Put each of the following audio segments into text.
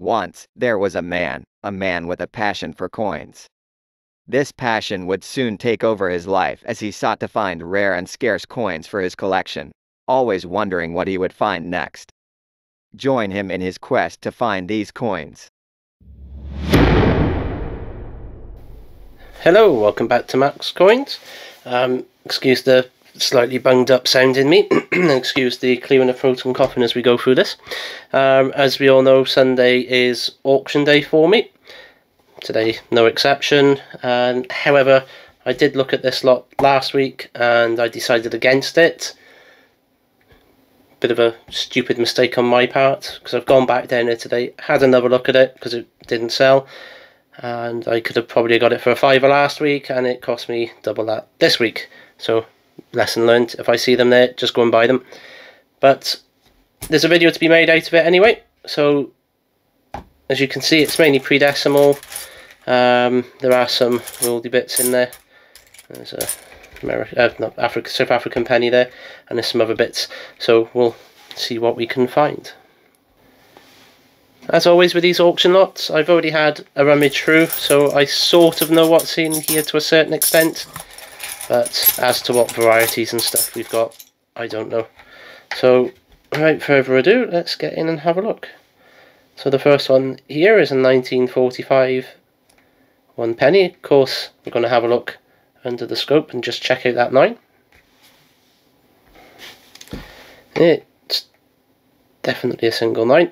Once, there was a man with a passion for coins. This passion would soon take over his life as he sought to find rare and scarce coins for his collection, always wondering what he would find next. Join him in his quest to find these coins. Hello, welcome back to Max Coins. Excuse the slightly bunged up sound in me. Excuse the clearing of throat and coughing as we go through this. As we all know, Sunday is auction day for me. Today, no exception. However, I did look at this lot last week and I decided against it. Bit of a stupid mistake on my part, because I've gone back down there today, had another look at it because it didn't sell. And I could have probably got it for $5 last week and it cost me double that this week. So, lesson learned, if I see them there, just go and buy them. But there's a video to be made out of it anyway. So, as you can see, it's mainly pre-decimal. There are some worldy bits in there. There's a South African penny there, and there's some other bits. So we'll see what we can find. As always with these auction lots, I've already had a rummage through, so I sort of know what's in here to a certain extent. But as to what varieties and stuff we've got, I don't know. So, without further ado, let's get in and have a look. So the first one here is a 1945 one penny. Of course, we're going to have a look under the scope and just check out that 9. It's definitely a single 9.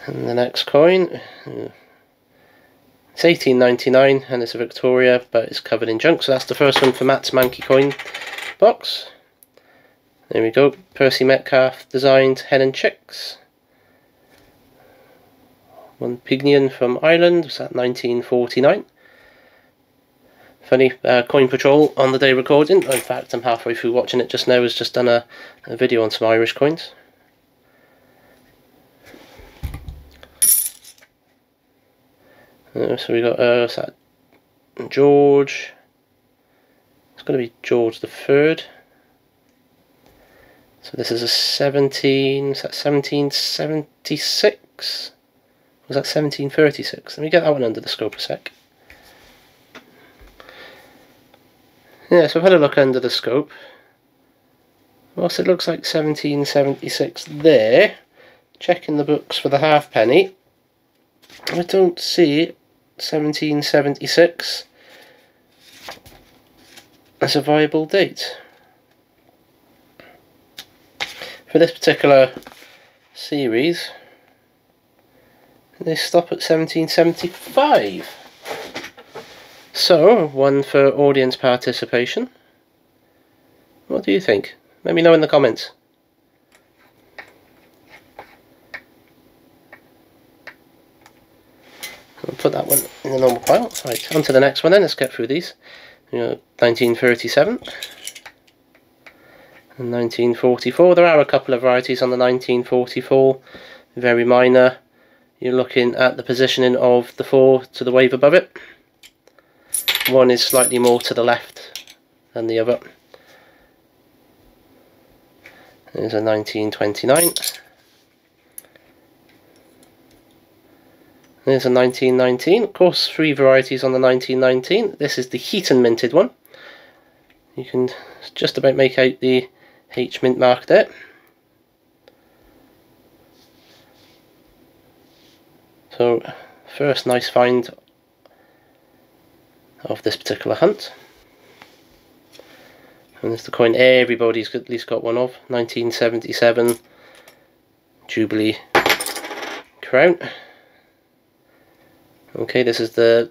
And the next coin, it's 18.99 and it's a Victoria, but it's covered in junk. So that's the first one for Matt's Manky coin box. There we go, Percy Metcalf designed hen and chicks. One Pygnian from Ireland, was that 1949. Funny, Coin Patrol on the day recording, in fact I'm halfway through watching it just now, has just done a video on some Irish coins. So we got what's that? George, it's going to be George the 3rd. So this is a 1776? Was that 1736? Let me get that one under the scope a sec. Yeah, so I've had a look under the scope. Whilst it looks like 1776 there, checking the books for the halfpenny, I don't see 1776 as a viable date. For this particular series, they stop at 1775. So, one for audience participation. What do you think? Let me know in the comments. I'll put that one in the normal pile. Right, on to the next one then. Let's get through these. 1937 and 1944. There are a couple of varieties on the 1944, very minor. You're looking at the positioning of the 4 to the wave above it. One is slightly more to the left than the other. There's a 1929. There's a 1919. Of course, 3 varieties on the 1919. This is the Heaton minted one. You can just about make out the H mint mark there. So, first nice find of this particular hunt. And it's the coin everybody's at least got one of. 1977 Jubilee crown. Okay, this is the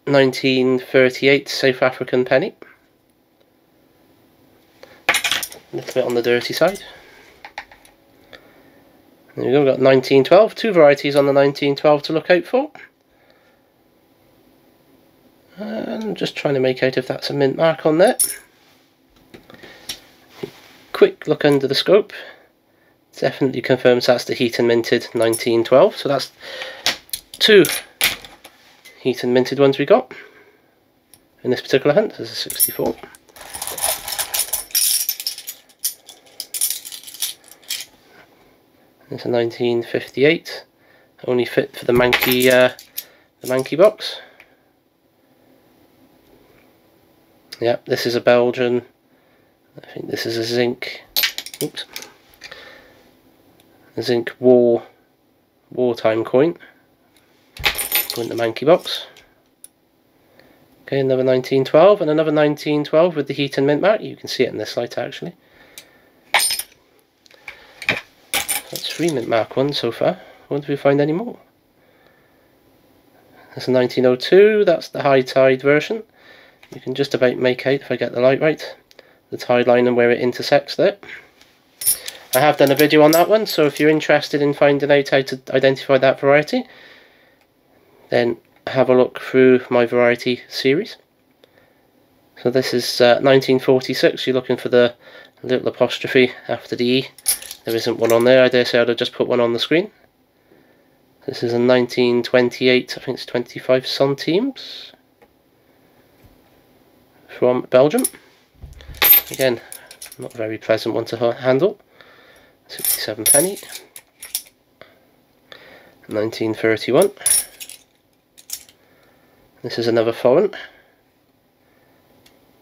1938 South African penny. A little bit on the dirty side. There we go, we've got 1912, 2 varieties on the 1912 to look out for. And I'm just trying to make out if that's a mint mark on there. Quick look under the scope. Definitely confirms that's the Heaton minted 1912. So that's 2 Heaton minted ones we got in this particular hunt. There's a 64. It's a 1958. Only fit for the Mankey box. Yep, this is a Belgian. I think this is a zinc. Oops. A zinc wartime coin. Go in the Mankey box. Okay, another 1912 and another 1912 with the heat and mint mark. You can see it in this light actually. That's 3 mint mark ones so far. I wonder if we find any more. That's a 1902, that's the high tide version. You can just about make out, if I get the light right, the tide line and where it intersects there. I have done a video on that one, so if you're interested in finding out how to identify that variety, then have a look through my variety series. So this is 1946, you're looking for the little apostrophe after the E. There isn't one on there, I dare say I'd have just put one on the screen. This is a 1928, I think it's 25 centimes from Belgium. Again, not a very pleasant one to handle. 67 penny. 1931. This is another foreign.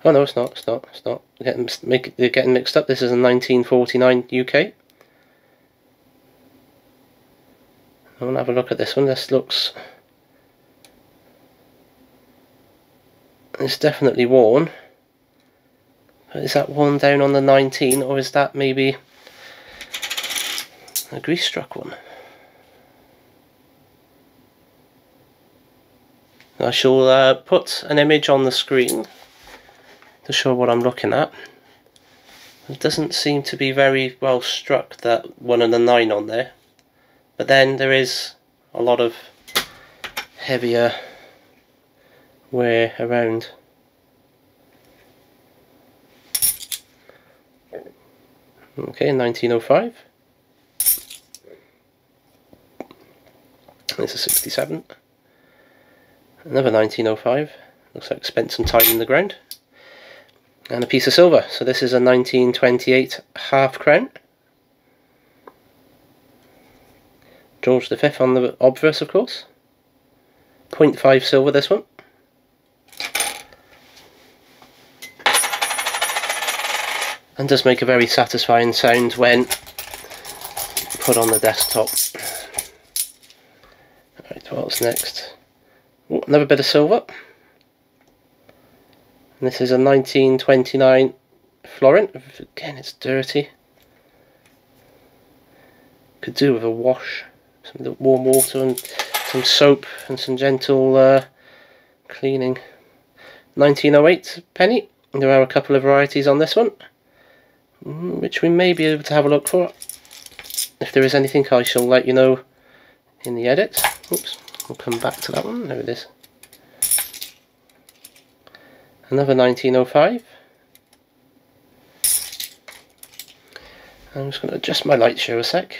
Oh no, it's not. They're getting mixed up. This is a 1949 UK. I want to have a look at this one. This looks... It's definitely worn. But is that worn down on the 19, or is that maybe a grease struck one? I shall put an image on the screen to show what I'm looking at. It doesn't seem to be very well struck, that 1 and a 9 on there. But then there is a lot of heavier wear around. Okay, 1905. This is 67. Another 1905. Looks like spent some time in the ground. And a piece of silver. So this is a 1928 half crown. George V on the obverse, of course. 0.5 silver, this one. And does make a very satisfying sound when put on the desktop. Alright, what's next? Ooh, another bit of silver. And this is a 1929 florin. Again, it's dirty. Could do with a wash. Some warm water and some soap and some gentle cleaning. 1908 penny. There are a couple of varieties on this one, which we may be able to have a look for. If there is anything, I shall let you know in the edit. Oops, we'll come back to that one. There it is. Another 1905. I'm just going to adjust my light show a sec.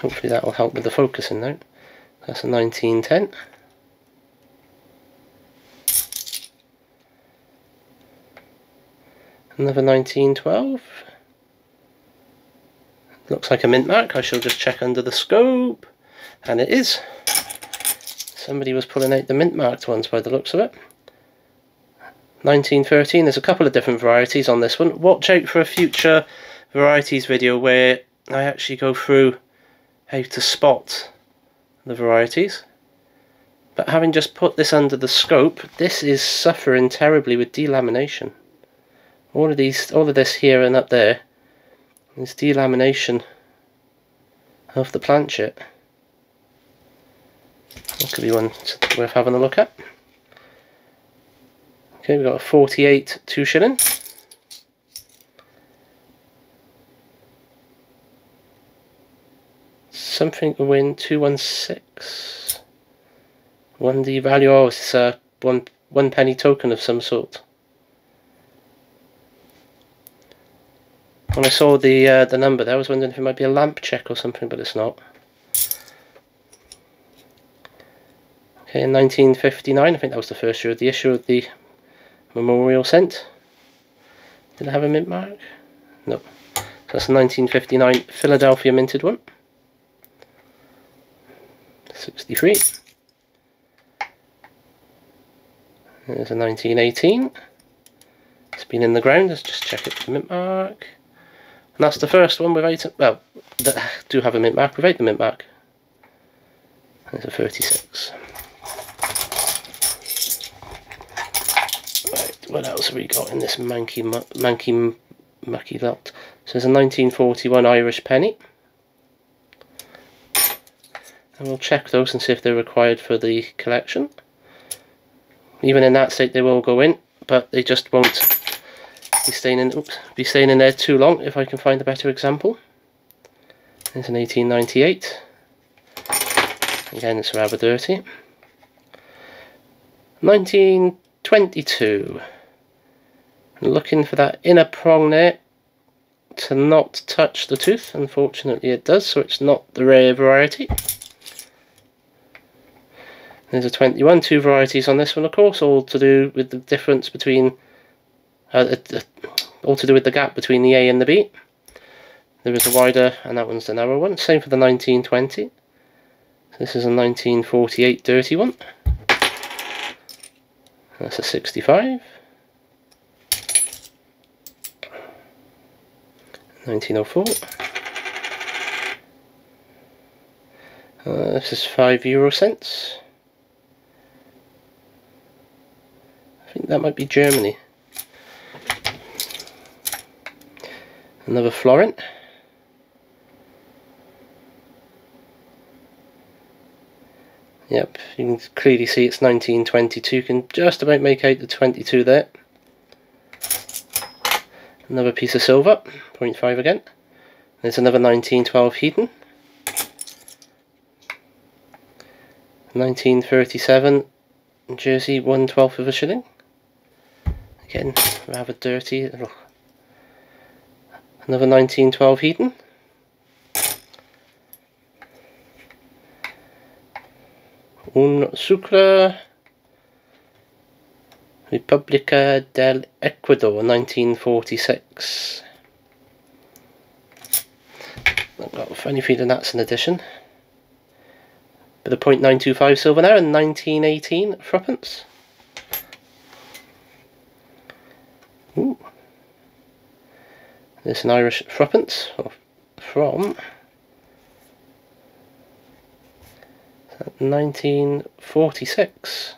Hopefully that will help with the focusing now. That's a 1910. Another 1912. Looks like a mint mark. I shall just check under the scope. And it is. Somebody was pulling out the mint marked ones by the looks of it. 1913. There's a couple of different varieties on this one. Watch out for a future varieties video where I actually go through how to spot the varieties. But having just put this under the scope, this is suffering terribly with delamination. All of this here and up there is delamination of the planchet. That could be one worth having a look at. Okay, we've got a 48 2 shilling. Something to win 216. 1D value. Oh, it's a one penny token of some sort. When I saw the number there, I was wondering if it might be a lamp check or something, but it's not. Okay, in 1959, I think that was the first year of the issue of the Memorial Cent. Did it have a mint mark? No. That's a 1959 Philadelphia minted one. 63. There's a 1918. It's been in the ground. Let's just check it for the mint mark. And that's the first one without, well, that do have a mint mark without the mint mark. There's a 36. Right, what else have we got in this mucky lot? So there's a 1941 Irish penny. And we'll check those and see if they're required for the collection. Even in that state they will go in, but they just won't be staying in there too long if I can find a better example. There's an 1898. Again, it's rather dirty. 1922. Looking for that inner prong there to not touch the tooth. Unfortunately it does, so it's not the rare variety. There's a 21, two varieties on this one, of course, all to do with the difference between, all to do with the gap between the A and the B. There is a wider, and that one's the narrow one. Same for the 1920. This is a 1948 dirty one. That's a 65. 1904. This is 5 euro cents. I think that might be Germany. Another florin. Yep, you can clearly see it's 1922. You can just about make out the 22 there. Another piece of silver, 0.5 again. There's another 1912 Heaton. 1937 Jersey, 1/12 of a shilling. Again, rather dirty. Another 1912 Heaton. Un Sucre, República del Ecuador, 1946. I've got a funny feeling that's an addition. Bit of 0.925 silver now, and 1918 threepence. Ooh. There's an Irish threepence from 1946.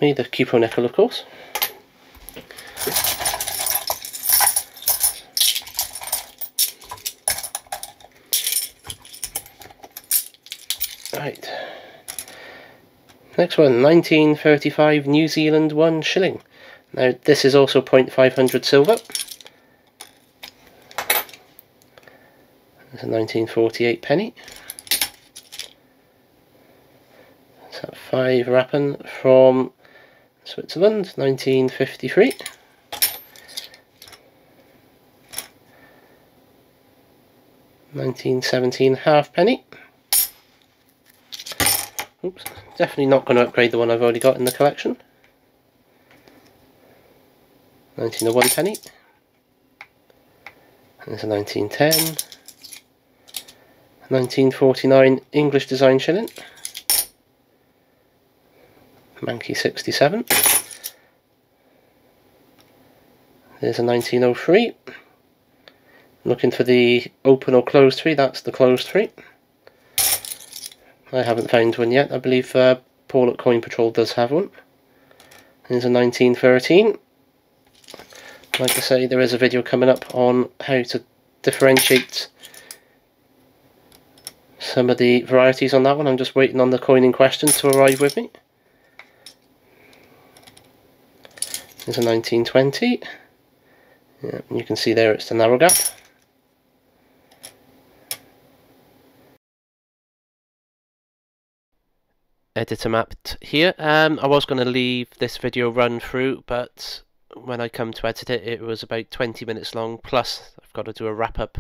Me, the Cupo nickel, of course. Right. Next one, 1935 New Zealand 1 shilling. Now this is also 0.500 silver. There's a 1948 penny. That's a 5 rappen from Switzerland, 1953. $1917 halfpenny. Oops, definitely not going to upgrade the one I've already got in the collection. 1901 penny. There's a 1910. 1949 English design shilling. Manky 67. There's a 1903. Looking for the open or closed 3, that's the closed 3. I haven't found one yet. I believe Paul at Coin Patrol does have one. There's a 1913. Like I say, there is a video coming up on how to differentiate some of the varieties on that one. I'm just waiting on the coin in question to arrive with me. There's a 1920. Yeah, you can see there it's the narrow gap. Editor mapped here. I was going to leave this video run through, but when I come to edit it, it was about 20 minutes long, plus I've got to do a wrap up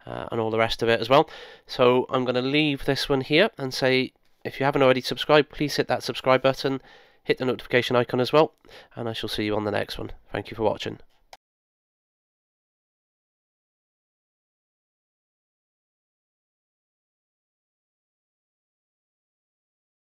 and all the rest of it as well. So I'm going to leave this one here and say, if you haven't already subscribed, please hit that subscribe button. hit the notification icon as well, and I shall see you on the next one. Thank you for watching.